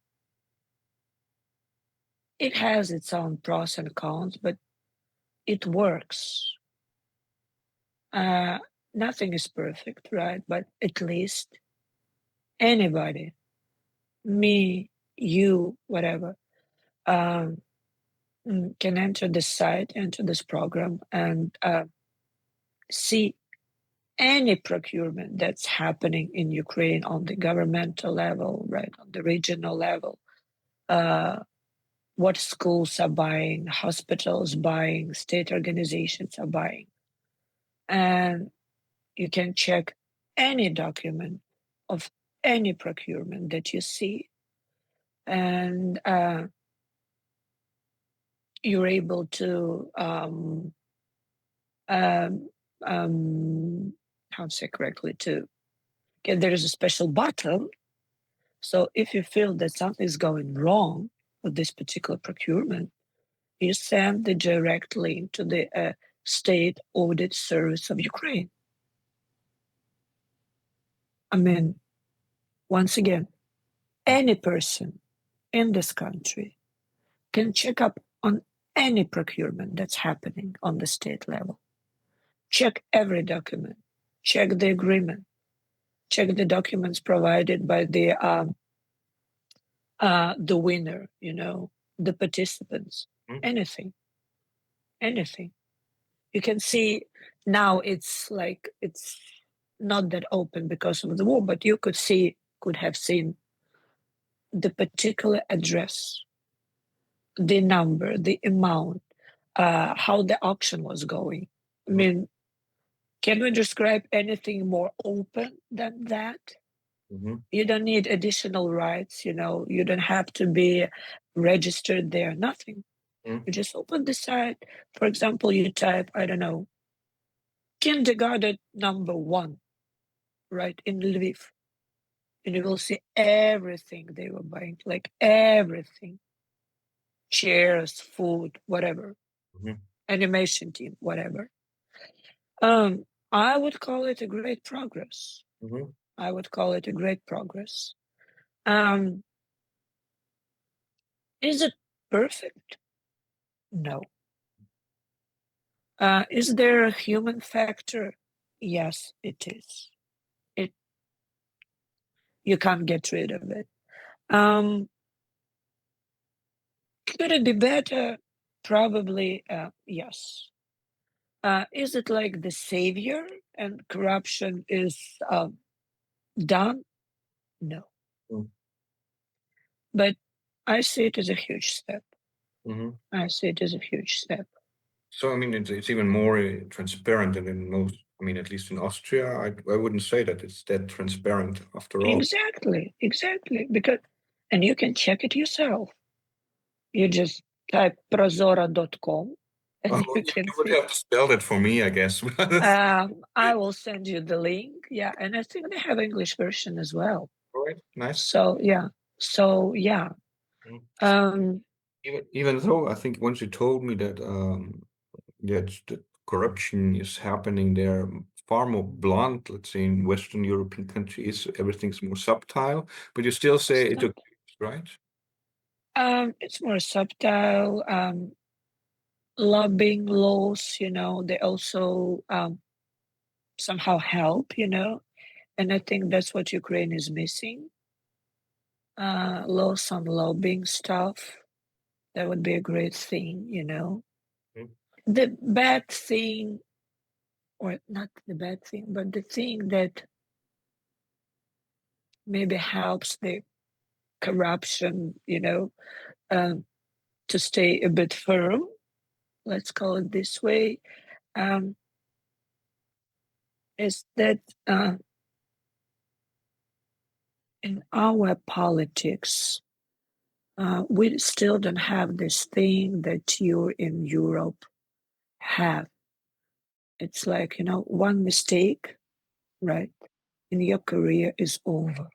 it has its own pros and cons, but it works. Uh, Nothing is perfect, right? But at least anybody, me, you, whatever, um, can enter this site, enter this program, and see any procurement that's happening in Ukraine on the governmental level, right, on the regional level. What schools are buying, hospitals buying, state organizations are buying. And you can check any document of any procurement that you see. And you're able to, um, how to say correctly, to get, there is a special button. So if you feel that something's going wrong with this particular procurement, you send the direct link to the State Audit Service of Ukraine. I mean, once again, any person in this country can check up on any procurement that's happening on the state level. Check every document, check the agreement, check the documents provided by the winner, the participants, anything. You can see now it's not that open because of the war, but you could have seen the particular address, the number, the amount, how the auction was going. I mean, can we describe anything more open than that? You don't need additional rights, you don't have to be registered there, nothing. You just open the site. For example, you type, I don't know, kindergarten number 1, right, in Lviv. And you will see everything they were buying, like everything. Chairs, food, whatever. Animation team, whatever. I would call it a great progress. I would call it a great progress. Is it perfect? No. Is there a human factor? Yes, it is. You can't get rid of it. Could it be better? Probably, yes. Is it like the savior and corruption is done? No. But I see it as a huge step. I see it as a huge step. So, I mean, it's even more transparent than in most, I mean, at least in Austria, I wouldn't say that it's that transparent after all. Exactly. Because, and you can check it yourself. You just type prozora.com and you can You would see. have to spell it for me, I guess. I will send you the link. Yeah, and I think they have English version as well. All right, nice. So yeah. Even though I think once you told me that the corruption is happening there far more blunt, let's say in Western European countries, everything's more subtle, but you still say it occurs, right? It's more subtle. Lobbying laws, they also somehow help, and I think that's what Ukraine is missing. Laws on lobbying stuff. That would be a great thing, The bad thing, or not the bad thing, but the thing that maybe helps the corruption, to stay a bit firm, let's call it this way, is that in our politics, we still don't have this thing that you in Europe have. It's like, one mistake, right, in your career is over.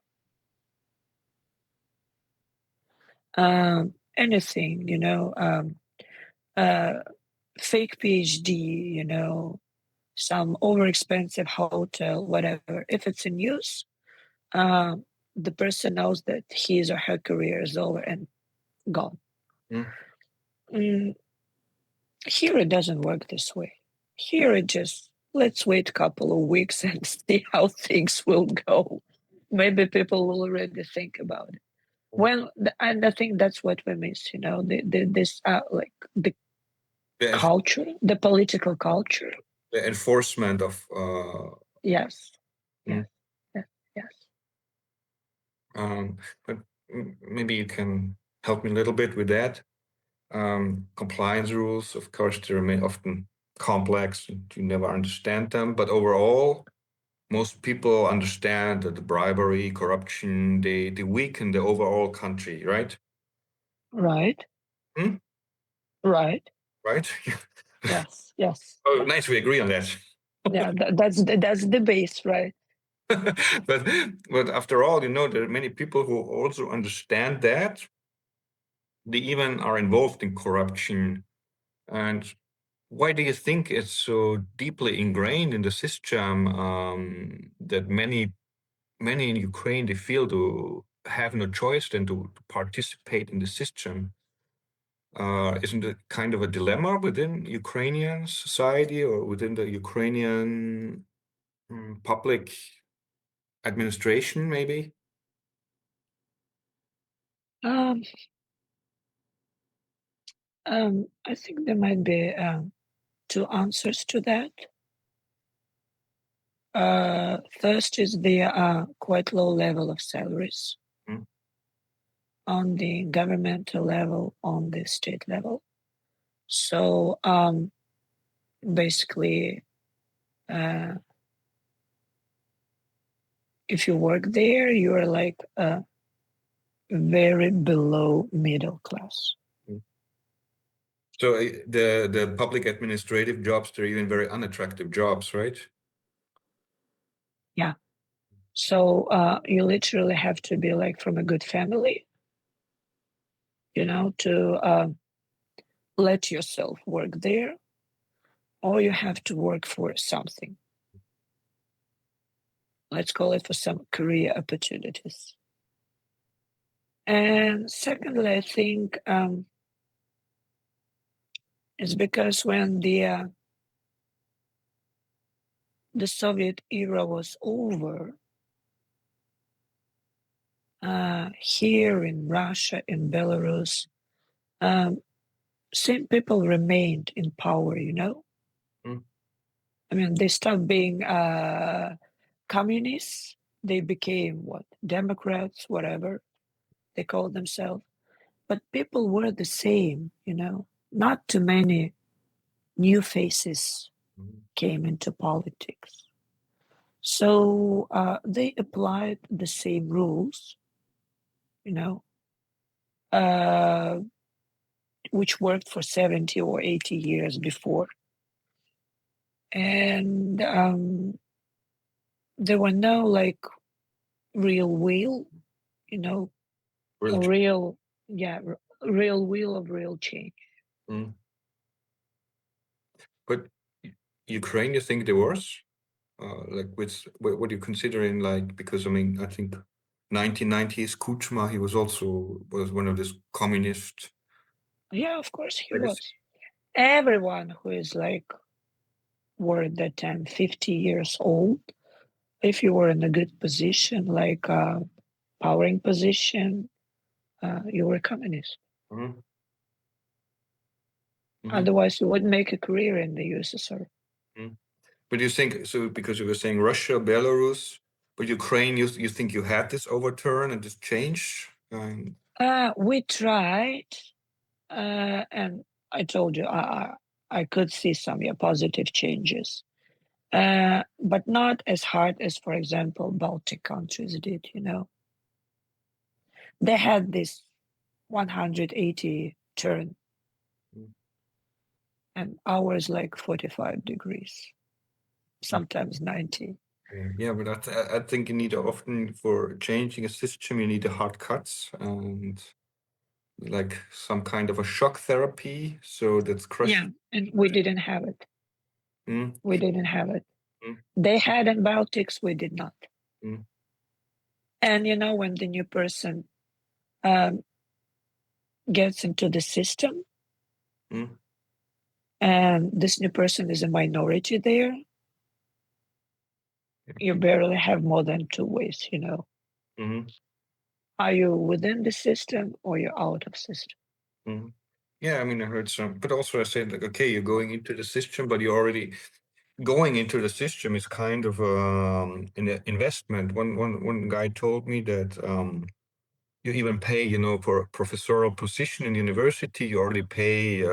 Anything, fake PhD, some overexpensive hotel, whatever. If it's in use, the person knows that his or her career is over and gone. Mm. Mm, Here it doesn't work this way. Here it just, let's wait a couple of weeks and see how things will go. Maybe people will already think about it. Well, and I think that's what we miss, this like the The, culture, the political culture. the enforcement of. Yes, yes, Mm. yes, yes. But maybe you can help me a little bit with that. Compliance rules, of course, they remain often complex and you never understand them. But overall, most people understand that the bribery, corruption, they weaken the overall country, right? Right, Hmm? right. Right? Yes, yes. Oh, nice, we agree on that. Yeah, that's the base, right? but but after all, there are many people who also understand that they even are involved in corruption. And why do you think it's so deeply ingrained in the system that many in Ukraine they feel to have no choice than to participate in the system? Isn't it kind of a dilemma within Ukrainian society or within the Ukrainian public administration, maybe? Um, I think there might be two answers to that. First is the quite low level of salaries Mm. on the governmental level, on the state level. So basically, uh, if you work there, you're like very below middle class. Mm. So the public administrative jobs, they're even very unattractive jobs, right? Yeah. So you literally have to be like from a good family, to let yourself work there, or you have to work for something. Let's call it for some career opportunities. And secondly, I think it's because when the Soviet era was over, here in Russia, in Belarus, same people remained in power, Mm. I mean, they stopped being communists. They became what? Democrats, whatever they called themselves. But people were the same, Not too many new faces Mm. came into politics. So they applied the same rules, you know, uh, which worked for 70 or 80 years before. And there were no like real will, you know, Real. or real, yeah, real will of real change. Mm. But Ukraine, you think there was? Like, what do you consider in like? Because I mean, I think 1990s Kuchma, he was also was one of this communist. Yeah, of course he Legacy. was. Everyone who is like were at that time 50 years old, if you were in a good position, like a powering position, you were a communist. Mhm. Mhm. Otherwise, you wouldn't make a career in the USSR. Mhm. But you think so because you were saying Russia, Belarus, but Ukraine, you think you had this overturn and this change? We tried, and I told you I could see some positive changes, but not as hard as, for example, Baltic countries did. They had this 180 turn, Mm. and ours like 45 degrees. sometimes 90. Yeah, but I think you need often for changing a system, you need a hard cuts and like some kind of a shock therapy. So that's Yeah, crushing. and we didn't have it. Mm, We didn't have it. mm, They had antibiotics, we did not. mm, And when the new person gets into the system, mm, and this new person is a minority there, you barely have more than 2 ways. mm, Are you within the system or you're out of system? mm. Yeah, I mean, I heard some, but also I said like, okay, you're going into the system, but you're already going into the system is kind of an investment. One guy told me that you even pay, for a professorial position in university, you already pay,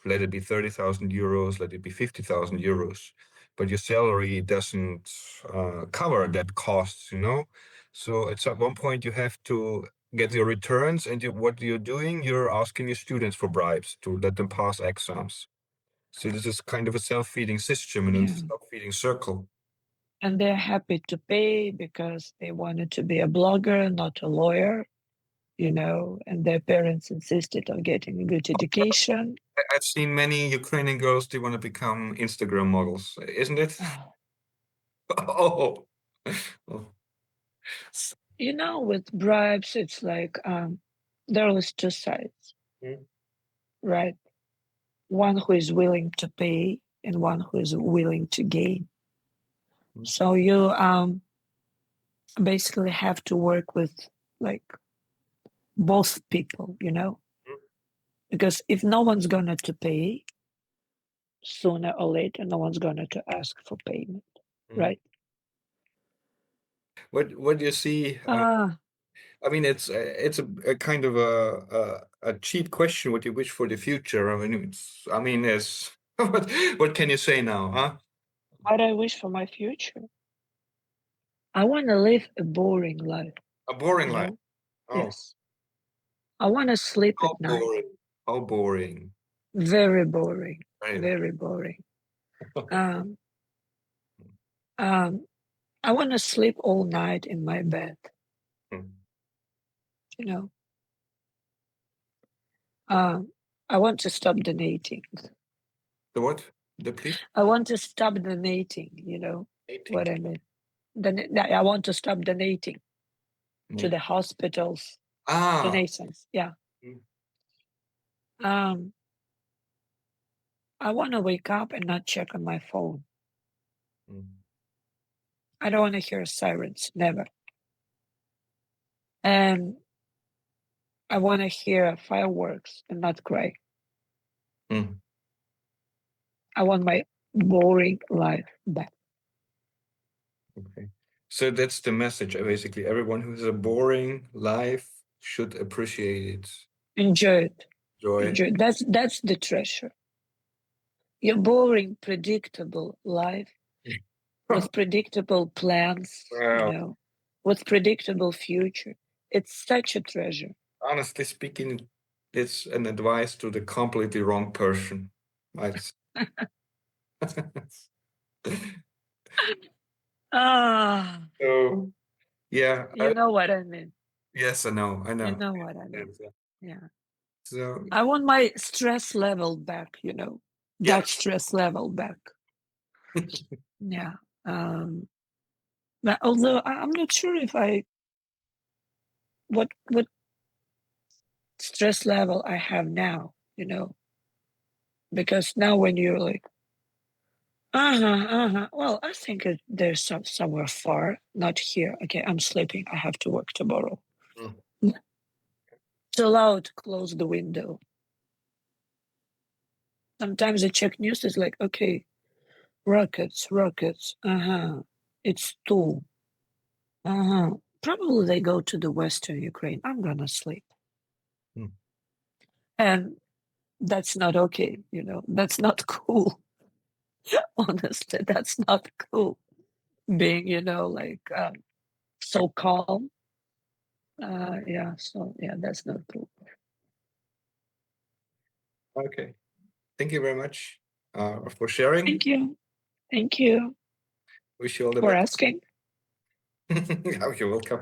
let it be 30,000 euros, let it be 50,000 euros, but your salary doesn't cover that cost. So at one point you have to get your returns, and what you're doing, you're asking your students for bribes to let them pass exams. So this is kind of a self-feeding system and a Yeah. self-feeding circle. And they're happy to pay because they wanted to be a blogger, not a lawyer, and their parents insisted on getting a good education. I've seen many Ukrainian girls, they want to become Instagram models, isn't it? Oh. Oh. Oh. With bribes, it's like there is 2 sides, Mm, right? One who is willing to pay and one who is willing to gain. mm, So you basically have to work with like both people, because if no one's going to pay, sooner or later, no one's going to ask for payment, mm. right? What do you see? I mean, it's a kind of a cheap question. What you wish for the future? I mean, it's what can you say now, huh? What I wish for my future, I want to live a boring life, A boring life. Oh, Yes. I want to sleep how at night. boring. How boring. Very boring. Right. Very boring. Um, um, I want to sleep all night in my bed. Mm. You know, um, I want to stop donating. The what? The please? I want to stop donating. What 18. I mean. I want to stop donating to Mm. the hospitals. Ah. Donations. Yeah. Mm, Um, I want to wake up and not check on my phone. mm, I don't want to hear sirens. Never. And I want to hear fireworks and not cry. mm. I want my boring life back. Okay. So that's the message. Basically, everyone who has a boring life should appreciate it. Enjoy it. Joy. Enjoy it. That's the treasure. Your boring, predictable life with predictable plans, Well, with predictable future. It's such a treasure. honestly speaking, it's an advice to the completely wrong person. Right. Ah, So yeah, you know what I mean. yes, I know, I You know. know what I mean. Yeah. So I want my stress level back, yeah, that stress level back. Yeah. But although I'm not sure if what stress level I have now, because now when you're like, well, I think there's somewhere far, not here. Okay, I'm sleeping. I have to work tomorrow. mm, Too loud, close the window. Sometimes I check news, it's like, okay, rockets, it's two. Probably they go to the Western Ukraine. I'm gonna sleep. mm. And that's not okay, that's not cool. Honestly, that's not cool. Being, so calm. Yeah, that's not cool. Okay. Thank you very much for sharing. Thank you. Thank you. Wish you all the for best. asking. You're welcome.